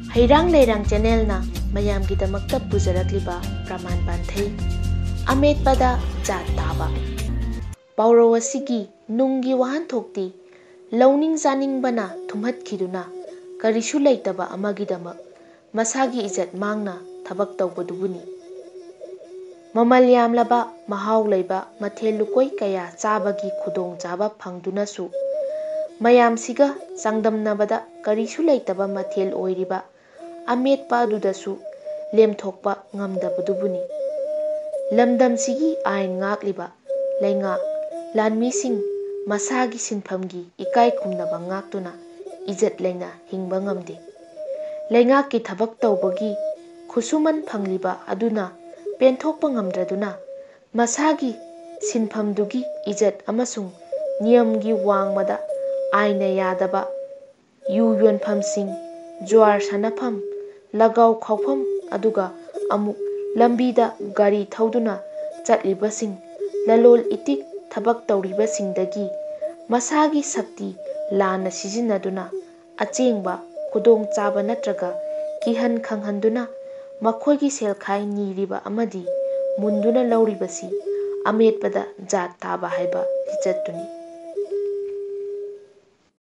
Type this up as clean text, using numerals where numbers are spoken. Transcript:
Hairang Leirang Channelna mayamgꯤꯗꯃꯛꯇ ꯄꯨꯖꯔꯛꯂꯤꯕ ꯄ꯭ꯔꯃꯥꯟ ꯄꯥꯟꯊꯩ ꯑꯃꯦꯠꯄꯗ ꯖꯥꯠ ꯇꯥꯕ ꯄꯥꯎꯔꯧ ꯑꯁꯤꯒꯤ ꯅꯨꯡꯒꯤ ꯋꯥꯍꯟꯊꯣꯛꯇꯤ ꯂꯧꯅꯤꯡ ꯆꯥꯅꯤꯡꯕꯅ ꯊꯨꯝꯍꯠꯈꯤꯗꯨꯅ ꯀꯔꯤꯁꯨ ꯂꯩꯇꯕ ꯑꯃꯒꯤꯗꯃꯛ ꯃꯁꯥꯒꯤ ꯏꯖꯠ ꯃꯥꯡꯅ ꯊꯕꯛ ꯇꯧꯕꯗꯨꯕꯨꯅꯤ꯫ ꯃꯃꯜ ꯌꯥꯝꯂꯕ ꯃꯍꯥꯎ ꯂꯩꯕ ꯃꯊꯦꯜ ꯂꯨꯀꯣꯏ ꯀꯌꯥ ꯆꯥꯕꯒꯤ ꯈꯨꯗꯣꯡꯆꯥꯕ ꯐꯪꯗꯨꯅꯁꯨ ꯃꯌꯥꯝꯁꯤꯒ ꯆꯥꯡꯗꯝꯅꯕꯗ ꯀꯔꯤꯁꯨ ꯂꯩꯇꯕ ꯃꯊꯦꯜ ꯑꯣꯏꯔꯤꯕ ꯑꯃꯦꯠꯄ ꯑꯗꯨꯗꯁꯨ ꯂꯦꯝꯊꯣꯛꯄ ꯉꯝꯗꯕꯗꯨꯕꯨꯅꯤ꯫ ꯂꯝꯗꯝꯁꯤꯒꯤ ꯑꯥꯏꯟ ꯉꯥꯛꯂꯤꯕ ꯂꯩꯉꯥꯛ ꯂꯥꯟꯃꯤꯁꯤꯡ ꯃꯁꯥꯒꯤ ꯁꯤꯟꯐꯝꯒꯤ ꯏꯀꯥꯏ ꯈꯨꯝꯅꯕ ꯉꯥꯛꯇꯨꯅ ꯏꯖꯠ ꯂꯩꯅ ꯍꯤꯡꯕ ꯉꯝꯗꯦ꯫ ꯂꯩꯉꯥꯛꯀꯤ ꯊꯕꯛ ꯇꯧꯕꯒꯤ ꯈꯨꯠꯁꯨꯃꯟ ꯐꯪꯂꯤꯕ ꯑꯗꯨꯅ ꯄꯦꯟꯊꯣꯛꯄ ꯉꯝꯗ꯭ꯔꯗꯨꯅ ꯃꯁꯥꯒꯤ ꯁꯤꯟꯐꯝꯗꯨꯒꯤ ꯏꯖꯠ ꯑꯃꯁꯨꯡ ꯅꯤꯌꯝꯒꯤ ꯋꯥꯡꯃꯗ ꯑꯥꯏꯟꯅ ꯌꯥꯗꯕ ꯌꯨ ꯌꯣꯟꯐꯝꯁꯤꯡ, ꯖꯨꯋꯥꯔ ꯁꯥꯟꯅꯐꯝ, ꯂꯒꯥꯎ ꯈꯥꯎꯐꯝ ꯑꯗꯨꯒ ꯑꯃꯨꯛ ꯂꯝꯕꯤꯗ ꯒꯥꯔꯤ ꯊꯧꯗꯨꯅ ꯆꯠꯂꯤꯕꯁꯤꯡ, ꯂꯂꯣꯜ ꯏꯇꯤꯛ ꯊꯕꯛ ꯇꯧꯔꯤꯕꯁꯤꯡꯗꯒꯤ ꯃꯁꯥꯒꯤ ꯁꯛꯇꯤ ꯂꯥꯟꯅ ꯁꯤꯖꯤꯟꯅꯗꯨꯅ ꯑꯆꯦꯡꯕ ꯈꯨꯗꯣꯡꯆꯥꯕ ꯅꯠꯇ꯭ꯔꯒ ꯀꯤꯍꯟ ꯈꯪꯍꯟꯗꯨꯅ ꯃꯈꯣꯏꯒꯤ ꯁꯦꯜꯈꯥꯏ ꯅꯤꯔꯤꯕ ꯑꯃꯗꯤ ꯃꯨꯟꯗꯨꯅ ꯂꯧꯔꯤꯕꯁꯤ ꯑꯃꯦꯠꯄꯗ ꯖꯥꯠ ꯇꯥꯕ ꯍꯥꯏꯕ ꯂꯤꯆꯠꯇꯨꯅꯤ꯫